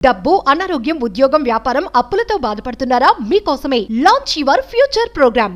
డబ్బు, అనారోగ్యం, ఉద్యోగం, వ్యాపారం, అప్పులతో బాధపడుతున్నారా? మీకోసమే లాంచ్ యువర్ ఫ్యూచర్ ప్రోగ్రామ్.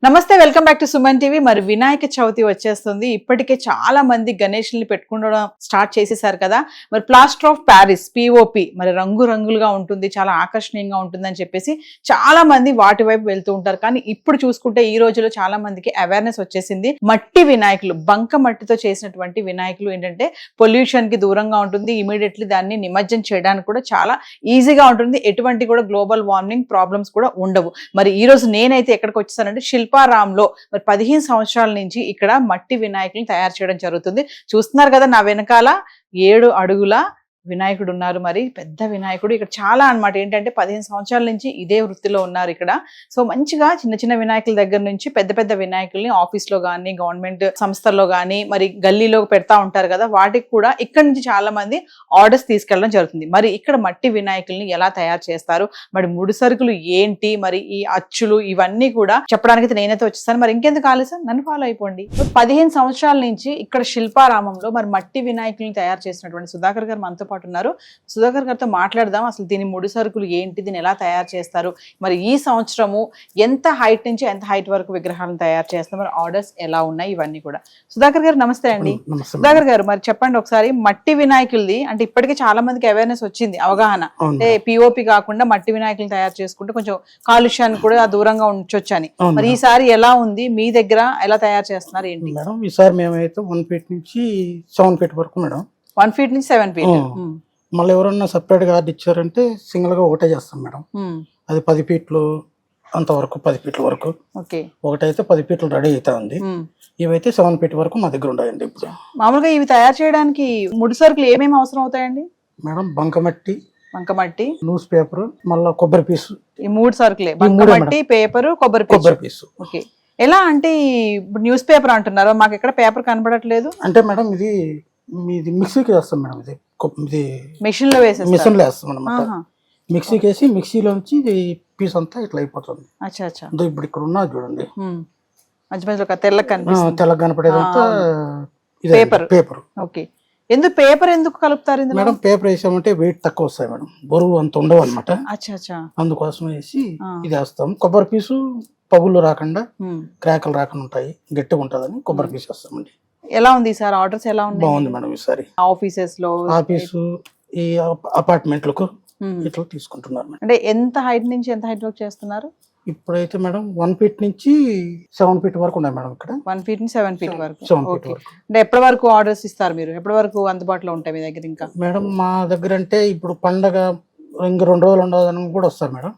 నమస్తే, welcome back to Suman TV. మరి వినాయక చవితి వచ్చేస్తుంది. ఇప్పటికే చాలా మంది గణేష్ని పెట్టుకోవడం స్టార్ట్ చేసేసారు కదా. మరి ప్లాస్టర్ ఆఫ్ ప్యారిస్ పిఓపి మరి రంగురంగులుగా ఉంటుంది, చాలా ఆకర్షణీయంగా ఉంటుందని చెప్పేసి చాలా మంది వాటి వైపు వెళ్తూ ఉంటారు. కానీ ఇప్పుడు చూసుకుంటే ఈ రోజులో చాలా మందికి అవేర్నెస్ వచ్చేసింది. మట్టి వినాయకులు, బంక మట్టితో చేసినటువంటి వినాయకులు ఏంటంటే పొల్యూషన్ కి దూరంగా ఉంటుంది. ఇమీడియట్లీ దాన్ని నిమజ్జనం చేయడానికి కూడా చాలా ఈజీగా ఉంటుంది. ఎటువంటి కూడా గ్లోబల్ వార్మింగ్ ప్రాబ్లమ్స్ కూడా ఉండవు. మరి ఈ రోజు నేనైతే ఎక్కడికి వచ్చేసానంటే శిల్పారాంలో మరి 15 సంవత్సరాల నుంచి ఇక్కడ మట్టి వినాయకులను తయారు చేయడం జరుగుతుంది. చూస్తున్నారు కదా, నా వెనకాల 7 అడుగుల వినాయకుడు ఉన్నారు. మరి పెద్ద వినాయకుడు ఇక్కడ చాలా అన్నమాట. ఏంటంటే 15 సంవత్సరాల నుంచి ఇదే వృత్తిలో ఉన్నారు ఇక్కడ. సో మంచిగా చిన్న చిన్న వినాయకుల దగ్గర నుంచి పెద్ద పెద్ద వినాయకుల్ని ఆఫీస్లో కానీ, గవర్నమెంట్ సంస్థల్లో కానీ, మరి గల్లీలో పెడతా ఉంటారు కదా, వాటికి కూడా ఇక్కడ నుంచి చాలా మంది ఆర్డర్స్ తీసుకెళ్ళడం జరుగుతుంది. మరి ఇక్కడ మట్టి వినాయకుల్ని ఎలా తయారు చేస్తారు, మరి ముడి సరుకులు ఏంటి, మరి ఈ అచ్చులు ఇవన్నీ కూడా చెప్పడానికి నేనైతే వచ్చేస్తాను. మరి ఇంకెందుకు ఆలస్యం, నన్ను ఫాలో అయిపోండి. 15 సంవత్సరాల నుంచి ఇక్కడ శిల్పారామంలో మరి మట్టి వినాయకుల్ని తయారు చేసినటువంటి సుధాకర్ గారు మనతో ఉన్నారు. సుధాకర్ గారితో మాట్లాడదాం. అసలు దీని ముడి సరుకులు ఏంటి, దీన్ని ఎలా తయారు చేస్తారు, మరి ఈ సంవత్సరము ఎంత హైట్ నుంచి ఎంత హైట్ వరకు విగ్రహాలను తయారు చేస్తారు, మరి ఆర్డర్స్ ఎలా ఉన్నాయి, ఇవన్నీ కూడా. సుధాకర్ గారు నమస్తే అండి. సుధాకర్ గారు మరి చెప్పండి ఒకసారి, మట్టి వినాయకులది అంటే ఇప్పటికే చాలా మందికి అవేర్నెస్ వచ్చింది, అవగాహన. అంటే పిఓపి కాకుండా మట్టి వినాయకులు తయారు చేసుకుంటే కొంచెం కాలుష్యాన్ని కూడా దూరంగా ఉంచొచ్చు అని. మరి ఈసారి ఎలా ఉంది, మీ దగ్గర ఎలా తయారు చేస్తున్నారు ఏంటి? మేడం ఈసారి మేమైతే 1 ఫీట్ నుంచి 7 ఫీట్ వరకు మేడం. 1 ఫీట్ నుంచి 7 ఫీట్. మళ్ళీ ఎవరన్నా సపరేట్ గా ఆర్డర్ ఇచ్చారంటే సింగిల్ గా ఒకటే చేస్తాం మేడం. అది 10 ఫీట్లు అంతవరకు, 10 ఫీట్ల వరకు. ఒకటైతే 10 ఫీట్లు రెడీ అవుతా ఉంది. ఇవైతే 7 ఫీట్ వరకు మా దగ్గర ఉన్నాయండి. ఇప్పుడు మామూలుగా ఇవి తయారు చేయడానికి ముడి సరుకులు ఏమేమి అవసరం అవుతాయండి? మేడం బంకమట్టి, న్యూస్ పేపర్, మళ్ళీ కొబ్బరి పీసు. ఈ 3 సరుకులే, బంకమట్టి, పేపర్, కొబ్బరి పీసు. ఓకే. ఎలా అంటే ఇప్పుడు న్యూస్ పేపర్ అంటున్నారు, మాకు ఎక్కడ పేపర్ కనబడట్లేదు. అంటే మేడం ఇది మిక్సీకి వేస్తాం మేడం. ఇది మిషన్ లో వేస్తాం అనమాట. మిక్సీకి వేసి మిక్సీలోంచి పీస్ అంతా ఇట్లా అయిపోతుంది. ఇప్పుడు ఇక్కడ ఉన్నది చూడండి, తెల్లగా కనపడేదంతా పేపర్. ఓకే. ఎందుకు పేపర్ ఎందుకు కలుపుతారు మేడం? పేపర్ వేసామంటే వెయిట్ తక్కువ వస్తాయి మేడం, బరువు అంత ఉండవు అనమాట. అందుకోసం వేసి ఇది వేస్తాం. కొబ్బరి పీసు పగుళ్ళు రాకుండా, క్రాకలు రాకుండా ఉంటాయి, గట్టిగా ఉంటుందని కొబ్బరి పీసు వేస్తామండి. ఎలా ఉంది సార్ ఆర్డర్స్? ఎలా ఉంది? బాగుంది మేడం. ఈసారి ఆఫీసెస్ లో, ఆఫీసు, ఈ అపార్ట్మెంట్లకు ఇట్లా తీసుకుంటున్నారు. అంటే ఎంత హైట్ నుంచి ఎంత హైట్ వరకు చేస్తున్నారు? ఇప్పుడైతే మేడం 1 ఫీట్ నుంచి 7 ఫీట్ వరకు ఉన్నాయి మేడం. ఇక్కడ 1 ఫీట్ నుంచి 7 ఫీట్ వరకు. 7 ఫీట్ వరకు. అంటే ఎప్పటి వరకు ఆర్డర్స్ ఇస్తారు మీరు? ఎప్పటి వరకు అందుబాటులో ఉంటాయి మీ దగ్గర? ఇంకా మేడం మా దగ్గర అంటే ఇప్పుడు పండగ ఇంక 2 రోజులు ఉండదని కూడా వస్తారు మేడం.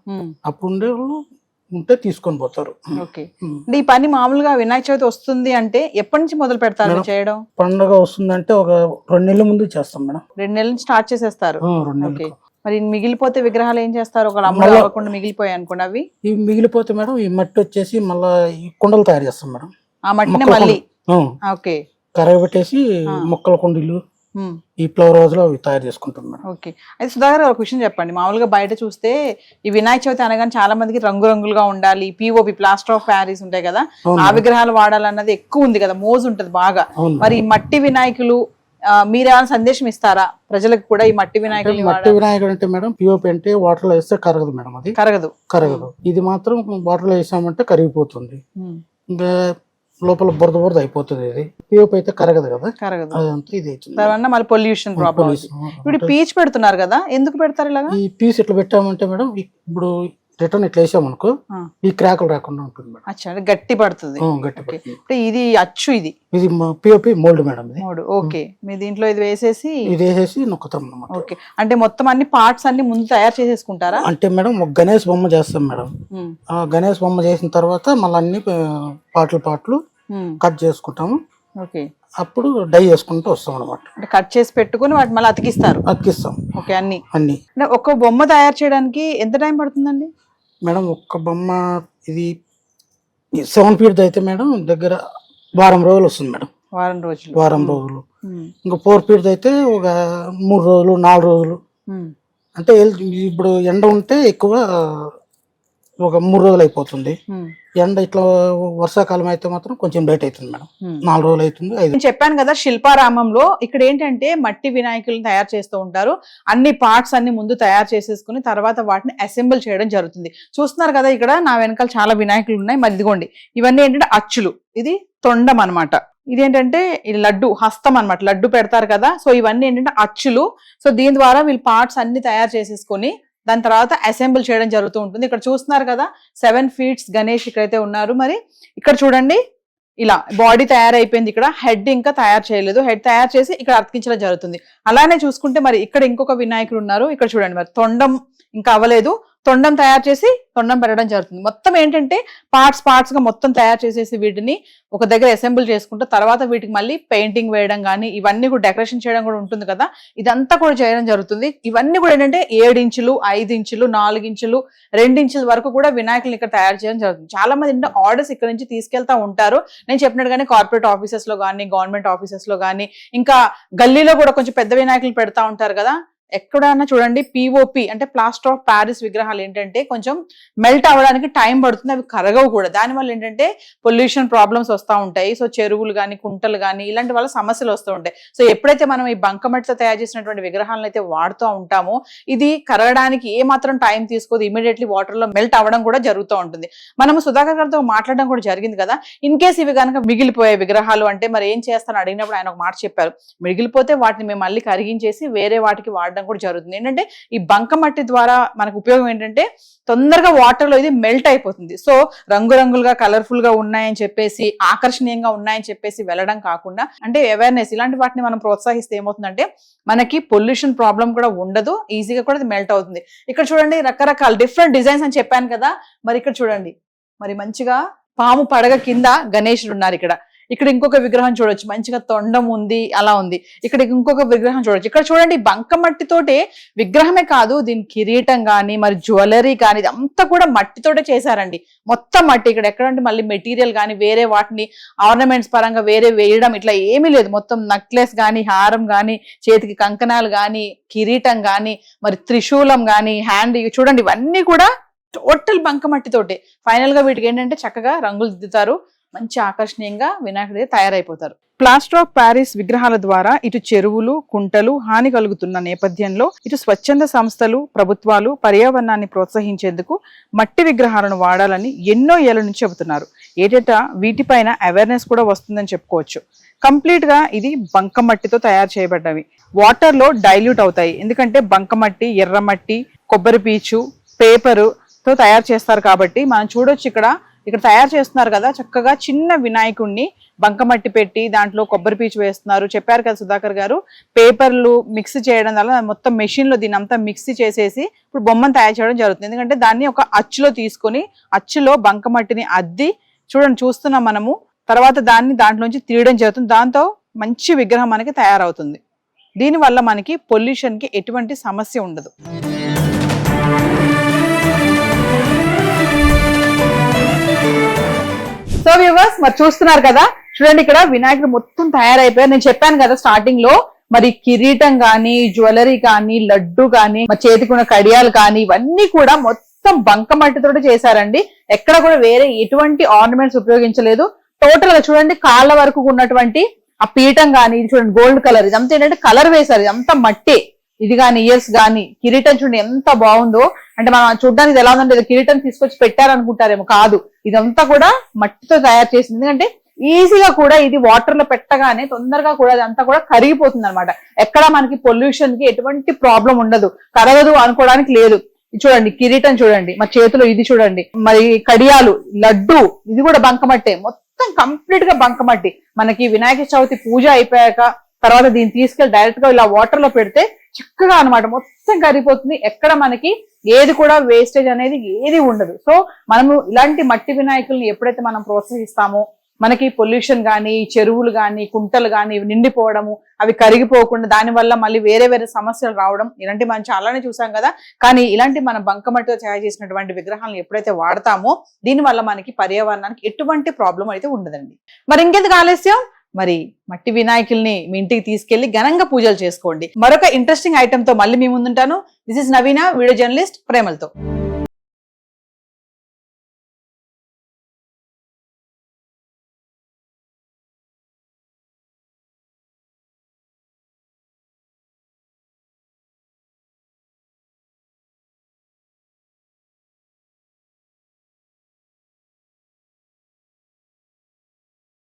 అప్పుడు ఉండే ఉంటే తీసుకొని పోతారు. ఓకే. ఈ పని మామూలుగా వినాయక చవితి వస్తుంది అంటే ఎప్పటి నుంచి మొదలు పెడతారు చేయడం? పండుగ వస్తుందంటే ఒక 2 నెలల ముందు చేస్తాం మేడం. 2 నెలల నుంచి స్టార్ట్ చేసేస్తారు. ఓకే. మరి మిగిలిపోతే విగ్రహాలు ఏం చేస్తారు? ఒక అమ్మలు అవ్వకుండా మిగిలిపోయాయి అనుకోండి, అవి ఇవి మిగిలిపోతే మేడం ఈ మట్టి వచ్చేసి మళ్ళా ఈ కుండలు తయారు చేస్తాం మేడం. ఆ మట్టిని మళ్ళీ కరగబెట్టేసి మొక్కల కుండీలు, ఈ ఫ్లవర్ హౌస్ లో తయారు చేసుకుంటాం మేడం. ఓకే. అయితే సుధాకర్ ఒక విషయం చెప్పండి, మామూలుగా బయట చూస్తే ఈ వినాయక చవితి అనగానే చాలా మందికి రంగురంగులుగా ఉండాలి, పిఓపి ప్లాస్టర్ ఆఫ్ ప్యారిస్ ఉంటాయి కదా, ఆ విగ్రహాలు వాడాలన్నది ఎక్కువ ఉంది కదా, మోజు ఉంటది బాగా. మరి ఈ మట్టి వినాయకులు మీరు ఏమైనా సందేశం ఇస్తారా ప్రజలకు కూడా? ఈ మట్టి వినాయకులు, మట్టి వినాయకుడు అంటే మేడం పిఓపి అంటే వాటర్ లో వేస్తే కరగదు మేడం. అది కరగదు. ఇది మాత్రం వాటర్ లో వేసామంటే కరిగిపోతుంది, ఇంకా లోపల బురద అయిపోతుంది. ఇది పిఓపి అయితే కరగదు కదా, అదంతా ఇది అవుతుంది. మళ్ళీ పొల్యూషన్ ప్రాబ్లం. ఇప్పుడు పీచ్ పెడుతున్నారు కదా, ఎందుకు పెడతారు ఇలాగా? ఈ పీస్ ఇట్లా పెట్టామంటే మేడం, ఇప్పుడు రిటర్న్ ఇట్లా వేసామనుకో ఈ క్రాకులు రాకుండా ఉంటుంది మేడం. అచ్చా, గట్టి పడుతుంది. ఇది అచ్చు, ఇది పిఓపి మోల్డ్ మేడం. ఓకే. మీ దీంట్లో ఇది వేసేసి నొక్కుతాం అన్నమాట. ఓకే. అంటే మొత్తం అన్ని పార్ట్స్ అన్ని ముందు తయారు చేసేసుకుంటారా? అంటే మేడం ఒక గణేష్ బొమ్మ చేస్తాం మేడం. ఆ గణేష్ బొమ్మ చేసిన తర్వాత మళ్ళీ అన్ని పాటలు కట్ చేసుకుంటాము. ఓకే. అప్పుడు డై చేసుకుంటూ వస్తాం అనమాట. అంటే కట్ చేసి పెట్టుకుని వాటి మళ్ళీ అతికిస్తాం. ఓకే. అన్ని ఒక బొమ్మ తయారు చేయడానికి ఎంత టైం పడుతుందండి మేడం? ఒక్క బొమ్మ ఇది 7 ఫీట్ అయితే మేడం దగ్గర వారం రోజులు వస్తుంది మేడం. వారం రోజులు. ఇంకా 4 ఫీట్ అయితే ఒక 3 రోజులు 4 రోజులు. అంటే ఇప్పుడు ఎండ ఉంటే ఎక్కువ ఒక 3 రోజులు అయిపోతుంది. ఎండ ఇట్లా వర్షాకాలం అయితే మాత్రం కొంచెం లేట్ అవుతుంది మేడం, 4 రోజులు అవుతుంది. నేను చెప్పాను కదా శిల్పారామంలో ఇక్కడ ఏంటంటే మట్టి వినాయకులను తయారు చేస్తూ ఉంటారు. అన్ని పార్ట్స్ అన్ని ముందు తయారు చేసేసుకుని తర్వాత వాటిని అసెంబుల్ చేయడం జరుగుతుంది. చూస్తున్నారు కదా ఇక్కడ నా వెనకాల చాలా వినాయకులు ఉన్నాయి. మరి ఇదిగోండి ఇవన్నీ ఏంటంటే అచ్చులు, ఇది తొండం అనమాట, ఇదేంటంటే ఇది లడ్డు హస్తం అనమాట, లడ్డు పెడతారు కదా. సో ఇవన్నీ ఏంటంటే అచ్చులు. సో దీని ద్వారా వీళ్ళు పార్ట్స్ అన్ని తయారు చేసేసుకొని దాని తర్వాత అసెంబుల్ చేయడం జరుగుతూ ఉంటుంది. ఇక్కడ చూస్తున్నారు కదా 7 feet గణేష్ ఇక్కడైతే ఉన్నారు. మరి ఇక్కడ చూడండి ఇలా బాడీ తయారైపోయింది. ఇక్కడ హెడ్ ఇంకా తయారు చేయలేదు, హెడ్ తయారు చేసి ఇక్కడ అతికించడం జరుగుతుంది. అలానే చూసుకుంటే మరి ఇక్కడ ఇంకొక వినాయకుడు ఉన్నారు. ఇక్కడ చూడండి మరి తొండం ఇంకా అవ్వలేదు, తొండం తయారు చేసి తొండం పెట్టడం జరుగుతుంది. మొత్తం ఏంటంటే పార్ట్స్ గా మొత్తం తయారు చేసేసి వీటిని ఒక దగ్గర అసెంబుల్ చేసుకుంటే తర్వాత వీటికి మళ్ళీ పెయింటింగ్ వేయడం కానీ ఇవన్నీ కూడా డెకరేషన్ చేయడం కూడా ఉంటుంది కదా, ఇదంతా కూడా చేయడం జరుగుతుంది. ఇవన్నీ కూడా ఏంటంటే 7 ఇంచులు 5 ఇంచులు 4 ఇంచులు 2 ఇంచుల వరకు కూడా వినాయకులు ఇక్కడ తయారు చేయడం జరుగుతుంది. చాలా మంది ఏంటంటే ఆర్డర్స్ ఇక్కడ నుంచి తీసుకెళ్తా ఉంటారు. నేను చెప్పినట్టుగానే కార్పొరేట్ ఆఫీసెస్ లో కానీ గవర్నమెంట్ ఆఫీసెస్ లో కానీ ఇంకా గల్లీలో కూడా కొంచెం పెద్ద వినాయకులు పెడతా ఉంటారు కదా, ఎక్కడన్నా చూడండి పిఓపి అంటే ప్లాస్టర్ ఆఫ్ ప్యారిస్ విగ్రహాలు ఏంటంటే కొంచెం మెల్ట్ అవ్వడానికి టైం పడుతుంది, అవి కరగవు కూడా. దానివల్ల ఏంటంటే పొల్యూషన్ ప్రాబ్లమ్స్ వస్తూ ఉంటాయి. సో చెరువులు కానీ కుంటలు కానీ ఇలాంటి వల్ల సమస్యలు వస్తూ ఉంటాయి. సో ఎప్పుడైతే మనం ఈ బంకమట్టితో తయారు చేసినటువంటి విగ్రహాలను అయితే వాడుతూ ఉంటామో ఇది కరగడానికి ఏ మాత్రం టైం తీసుకోదు, ఇమీడియట్లీ వాటర్ లో మెల్ట్ అవ్వడం కూడా జరుగుతూ ఉంటుంది. మనము సుధాకర్ గారితో మాట్లాడడం కూడా జరిగింది కదా, ఇన్ కేస్ ఇవి కనుక మిగిలిపోయే విగ్రహాలు అంటే మరి ఏం చేస్తాను అడిగినప్పుడు ఆయన ఒక మాట చెప్పారు, మిగిలిపోతే వాటిని మేము మళ్ళీ కరిగించేసి వేరే వాటికి వాడడం కూడా జరుగుతుంది. ఏంటంటే ఈ బంకమట్టి ద్వారా మనకు ఉపయోగం ఏంటంటే తొందరగా వాటర్ లో ఇది మెల్ట్ అయిపోతుంది. సో రంగురంగులుగా కలర్ఫుల్ గా ఉన్నాయని చెప్పేసి ఆకర్షణీయంగా ఉన్నాయని చెప్పేసి వెళ్ళడం కాకుండా అంటే అవేర్నెస్ ఇలాంటి వాటిని మనం ప్రోత్సహిస్తే ఏమవుతుందంటే మనకి పొల్యూషన్ ప్రాబ్లం కూడా ఉండదు, ఈజీగా కూడా ఇది మెల్ట్ అవుతుంది. ఇక్కడ చూడండి రకరకాల డిఫరెంట్ డిజైన్స్ అని చెప్పాను కదా, మరి ఇక్కడ చూడండి మరి మంచిగా పాము పడగ కింద గణేశుడు ఉన్నారు. ఇక్కడ ఇంకొక విగ్రహం చూడొచ్చు, మంచిగా తొండం ఉంది, అలా ఉంది. ఇక్కడ ఇంకొక విగ్రహం చూడొచ్చు. ఇక్కడ చూడండి బంకమట్టితోటే విగ్రహమే కాదు దీని కిరీటం కానీ మరి జ్యువెలరీ కానీ ఇదంతా కూడా మట్టితోటే చేశారండి, మొత్తం మట్టి. ఇక్కడ ఎక్కడంటే మళ్ళీ మెటీరియల్ కానీ వేరే వాటిని ఆర్నమెంట్స్ పరంగా వేరే వేయడం ఇట్లా ఏమీ లేదు. మొత్తం నెక్లెస్ కానీ హారం కానీ చేతికి కంకణాలు కానీ కిరీటం కానీ మరి త్రిశూలం కానీ హ్యాండ్ చూడండి ఇవన్నీ కూడా టోటల్ బంకమట్టితోటే. ఫైనల్ గా వీటికి ఏంటంటే చక్కగా రంగులు దిద్దుతారు, మంచి ఆకర్షణీయంగా వినాయకుడి తయారైపోతారు. ప్లాస్టర్ ఆఫ్ ప్యారిస్ విగ్రహాల ద్వారా ఇటు చెరువులు కుంటలు హాని కలుగుతున్న నేపథ్యంలో ఇటు స్వచ్ఛంద సంస్థలు ప్రభుత్వాలు పర్యావరణాన్ని ప్రోత్సహించేందుకు మట్టి విగ్రహాలను వాడాలని ఎన్నో ఏళ్ల నుంచి చెబుతున్నారు. ఏటేటా వీటిపైన అవేర్నెస్ కూడా వస్తుందని చెప్పుకోవచ్చు. కంప్లీట్ గా ఇది బంకమట్టితో తయారు చేయబడ్డవి, వాటర్ లో డైల్యూట్ అవుతాయి. ఎందుకంటే బంకమట్టి ఎర్రమట్టి కొబ్బరి పీచు పేపరు తో తయారు చేస్తారు కాబట్టి మనం చూడొచ్చు ఇక్కడ తయారు చేస్తున్నారు కదా, చక్కగా చిన్న వినాయకుడిని బంకమట్టి పెట్టి దాంట్లో కొబ్బరి పీచు వేస్తున్నారు. చెప్పారు కదా సుధాకర్ గారు, పేపర్లు మిక్స్ చేయడం వల్ల మొత్తం మెషిన్ లో దీని అంతా మిక్సీ చేసేసి ఇప్పుడు బొమ్మను తయారు చేయడం జరుగుతుంది. ఎందుకంటే దాన్ని ఒక అచ్చులో తీసుకొని అచ్చులో బంకమట్టిని అద్ది చూస్తున్నాం మనము, తర్వాత దాంట్లోంచి తీయడం జరుగుతుంది. దాంతో మంచి విగ్రహం మనకి తయారవుతుంది. దీనివల్ల మనకి పొల్యూషన్ కి ఎటువంటి సమస్య ఉండదు. సో వ్యూవర్స్ మరి చూస్తున్నారు కదా, చూడండి ఇక్కడ వినాయకుడు మొత్తం తయారైపోయారు. నేను చెప్పాను కదా స్టార్టింగ్ లో మరి కిరీటం కానీ జ్యువెలరీ కానీ లడ్డు కానీ మరి చేతికున్న కడియాలు కానీ ఇవన్నీ కూడా మొత్తం బంకమట్టితో చేశారండి. ఎక్కడ కూడా వేరే ఎటువంటి ఆర్నమెంట్స్ ఉపయోగించలేదు. టోటల్ గా చూడండి కాళ్ళ వరకు ఉన్నటువంటి ఆ పీఠం కానీ ఇది చూడండి గోల్డ్ కలర్, ఇదంతా ఏంటంటే కలర్ వేశారు, ఇదంతా మట్టి. ఇది కానీ ఇయర్స్ కానీ కిరీటం చూడండి ఎంత బాగుందో. అంటే మనం చూడడానికి ఎలా ఉందంటే కిరీటం తీసుకొచ్చి పెట్టారనుకుంటారేమో, కాదు, ఇదంతా కూడా మట్టితో తయారు చేసింది. ఎందుకంటే ఈజీగా కూడా ఇది వాటర్ లో పెట్టగానే తొందరగా కూడా అదంతా కూడా కరిగిపోతుంది అనమాట. ఎక్కడ మనకి పొల్యూషన్ కి ఎటువంటి ప్రాబ్లం ఉండదు, కరగదు అనుకోవడానికి లేదు. చూడండి కిరీటం చూడండి, మరి చేతిలో ఇది చూడండి, మరి కడియాలు లడ్డు ఇది కూడా బంకమట్టే, మొత్తం కంప్లీట్ గా బంకమట్టి. మనకి వినాయక చవితి పూజ అయిపోయాక తర్వాత దీన్ని తీసుకెళ్లి డైరెక్ట్ గా ఇలా వాటర్ లో పెడితే చక్కగా అనమాట మొత్తం కరిగిపోతుంది. ఎక్కడ మనకి ఏది కూడా వేస్టేజ్ అనేది ఏది ఉండదు. సో మనము ఇలాంటి మట్టి వినాయకుల్ని ఎప్పుడైతే మనం ప్రోత్సహిస్తామో మనకి పొల్యూషన్ కానీ చెరువులు కానీ కుంటలు కానీ నిండిపోవడము అవి కరిగిపోకుండా దానివల్ల మళ్ళీ వేరే వేరే సమస్యలు రావడం ఇలాంటి మనం చాలానే చూసాం కదా. కానీ ఇలాంటి మన బంకమట్టితో తయారు చేసినటువంటి విగ్రహాలను ఎప్పుడైతే వాడతామో దీనివల్ల మనకి పర్యావరణానికి ఎటువంటి ప్రాబ్లం అయితే ఉండదండి. మరి ఇంకెందుకు ఆలస్యం, మరి మట్టి వినాయకుల్ని మీ ఇంటికి తీసుకెళ్లి ఘనంగా పూజలు చేసుకోండి. మరొక ఇంట్రెస్టింగ్ ఐటమ్ తో మళ్ళీ మీ ముందుంటాను. This is Naveena, video journalist, ప్రేమలతో.